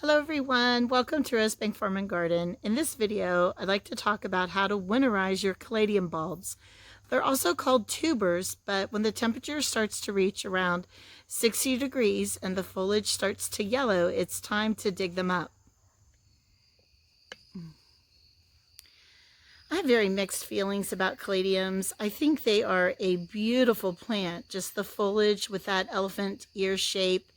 Hello everyone, welcome to Rosebank Farm and Garden. In this video, I'd like to talk about how to winterize your caladium bulbs. They're also called tubers, but when the temperature starts to reach around 60 degrees and the foliage starts to yellow, it's time to dig them up. I have very mixed feelings about caladiums. I think they are a beautiful plant, just the foliage with that elephant ear shape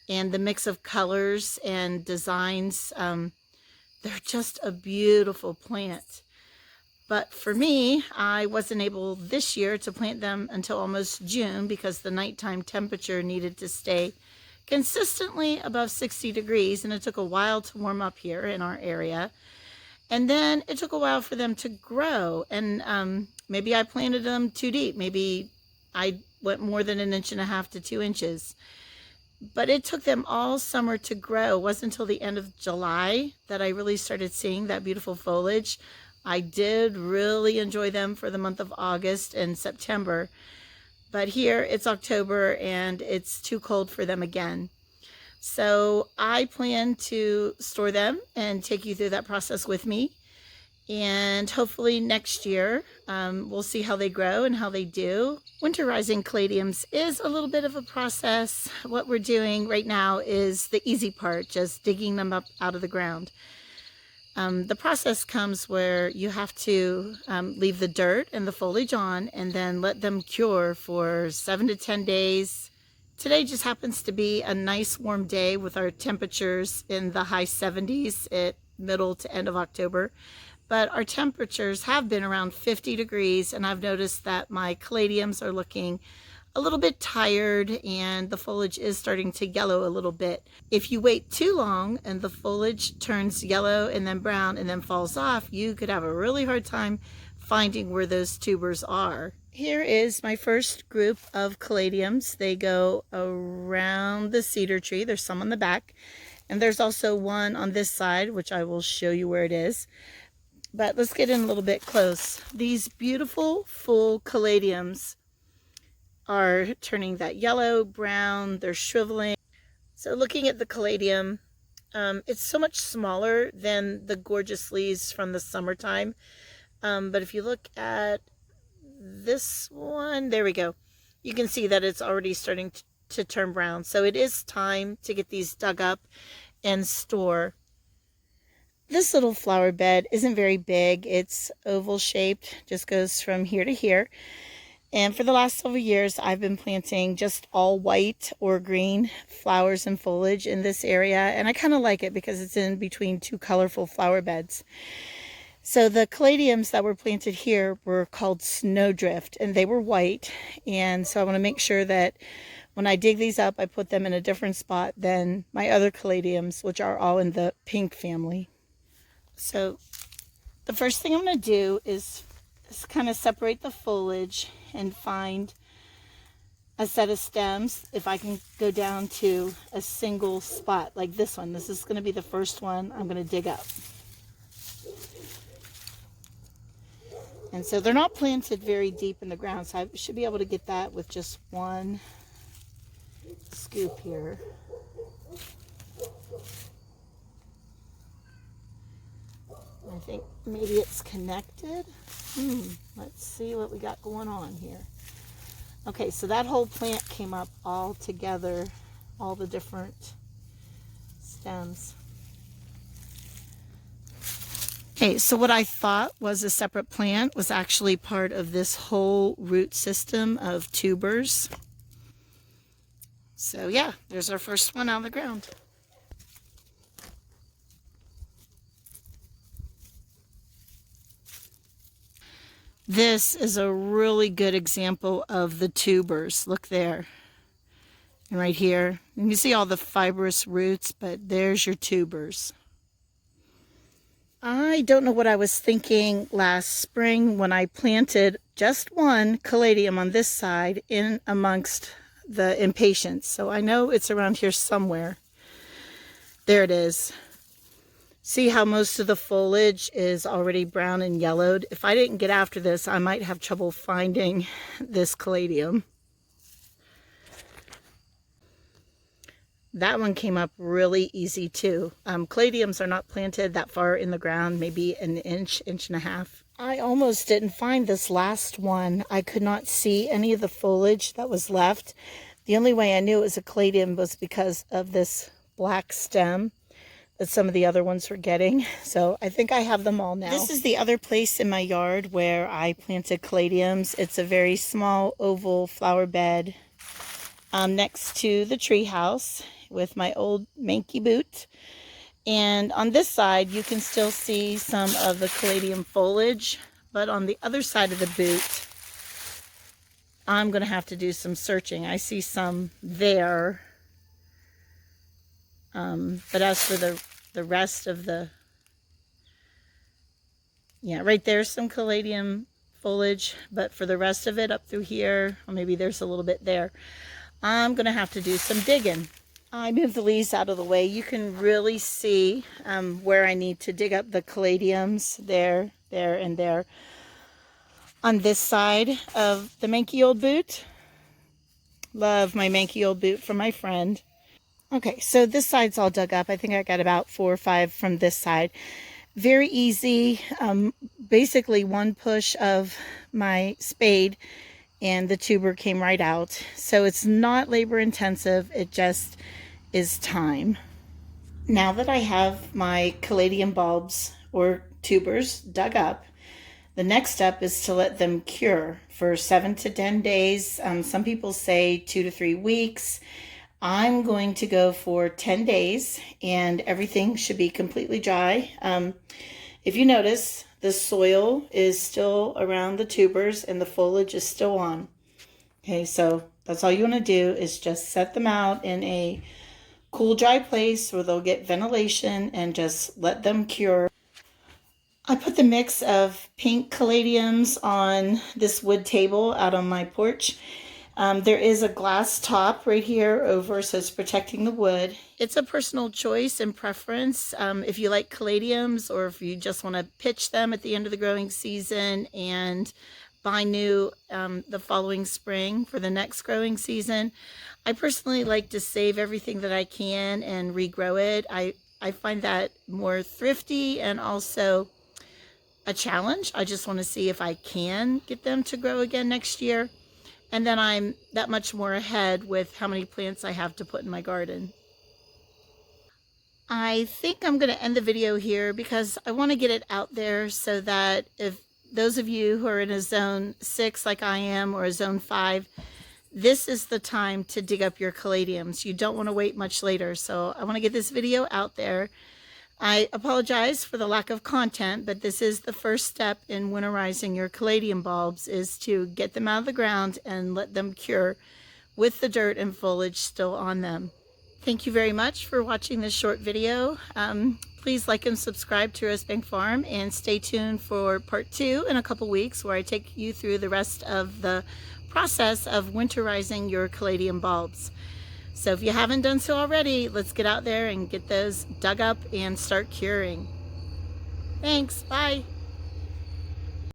and the mix of colors and designs. They're just a beautiful plant. But for me, I wasn't able this year to plant them until almost June because the nighttime temperature needed to stay consistently above 60 degrees, and it took a while to warm up here in our area. And then it took a while for them to grow, and maybe I planted them too deep. Maybe I went more than 1.5 to 2 inches. But it took them all summer to grow. It wasn't until the end of July that I really started seeing that beautiful foliage. I did really enjoy them for the month of August and September. But here it's October and it's too cold for them again. So I plan to store them and take you through that process with me. And hopefully next year we'll see how they grow and how they do. Winterizing caladiums is a little bit of a process. What we're doing right now is the easy part, just digging them up out of the ground. The process comes where you have to leave the dirt and the foliage on and then let them cure for 7 to 10 days. Today just happens to be a nice warm day with our temperatures in the high 70s at middle to end of October. But our temperatures have been around 50 degrees, and I've noticed that my caladiums are looking a little bit tired and the foliage is starting to yellow a little bit. If you wait too long and the foliage turns yellow and then brown and then falls off, you could have a really hard time finding where those tubers are. Here is my first group of caladiums. They go around the cedar tree. There's some on the back, and there's also one on this side, which I will show you where it is. But let's get in a little bit close. These beautiful full caladiums are turning that yellow, brown, they're shriveling. So looking at the caladium, it's so much smaller than the gorgeous leaves from the summertime. But if you look at this one, there we go. You can see that it's already starting to turn brown. So it is time to get these dug up and store. This little flower bed isn't very big. It's oval shaped, just goes from here to here. And for the last several years, I've been planting just all white or green flowers and foliage in this area. And I kind of like it because it's in between two colorful flower beds. So the caladiums that were planted here were called snowdrift, and they were white. And so I want to make sure that when I dig these up, I put them in a different spot than my other caladiums, which are all in the pink family. So the first thing I'm going to do is kind of separate the foliage and find a set of stems. If I can go down to a single spot like this one. This is going to be the first one I'm going to dig up. And so they're not planted very deep in the ground, so I should be able to get that with just one scoop here. I think maybe it's connected. Let's see what we got going on here. Okay, so that whole plant came up all together, all the different stems. Okay, so what I thought was a separate plant was actually part of this whole root system of tubers. So yeah, there's our first one out of the ground. This is a really good example of the tubers. Look there. And right here. You can see all the fibrous roots, but there's your tubers. I don't know what I was thinking last spring when I planted just one caladium on this side in amongst the impatiens. So I know it's around here somewhere. There it is. See how most of the foliage is already brown and yellowed? If I didn't get after this, I might have trouble finding this caladium. That one came up really easy too. Caladiums are not planted that far in the ground, maybe an inch, inch and a half. I almost didn't find this last one. I could not see any of the foliage that was left. The only way I knew it was a caladium was because of this black stem that some of the other ones were getting. So I think I have them all now. This is the other place in my yard where I planted caladiums. It's a very small oval flower bed next to the tree house with my old Manky boot. And on this side, you can still see some of the caladium foliage, but on the other side of the boot, I'm going to have to do some searching. I see some there, but as for the rest of the, yeah, right there's some caladium foliage, but for the rest of it up through here, or maybe there's a little bit there, I'm going to have to do some digging. I moved the leaves out of the way. You can really see where I need to dig up the caladiums, there, there, and there. On this side of the manky old boot. Love my manky old boot from my friend. Okay, so this side's all dug up. I think I got about 4 or 5 from this side. Very easy. Basically one push of my spade and the tuber came right out. So it's not labor intensive. It just is time. Now that I have my caladium bulbs or tubers dug up, the next step is to let them cure for 7 to 10 days. Some people say 2 to 3 weeks. I'm going to go for 10 days and everything should be completely dry. If you notice, the soil is still around the tubers and the foliage is still on. Okay, so that's all you want to do is just set them out in a cool, dry place where they'll get ventilation and just let them cure. I put the mix of pink caladiums on this wood table out on my porch. There is a glass top right here over, so it's protecting the wood. It's a personal choice and preference. If you like caladiums or if you just want to pitch them at the end of the growing season and buy new the following spring for the next growing season. I personally like to save everything that I can and regrow it. I find that more thrifty and also a challenge. I just want to see if I can get them to grow again next year. And then I'm that much more ahead with how many plants I have to put in my garden. I think I'm going to end the video here because I want to get it out there so that if those of you who are in a zone 6 like I am or a zone 5, this is the time to dig up your caladiums. You don't want to wait much later. So I want to get this video out there. I apologize for the lack of content, but this is the first step in winterizing your caladium bulbs, is to get them out of the ground and let them cure with the dirt and foliage still on them. Thank you very much for watching this short video. Please like and subscribe to Rosebank Farm and stay tuned for part 2 in a couple weeks where I take you through the rest of the process of winterizing your caladium bulbs. So if you haven't done so already, let's get out there and get those dug up and start curing. Thanks, bye.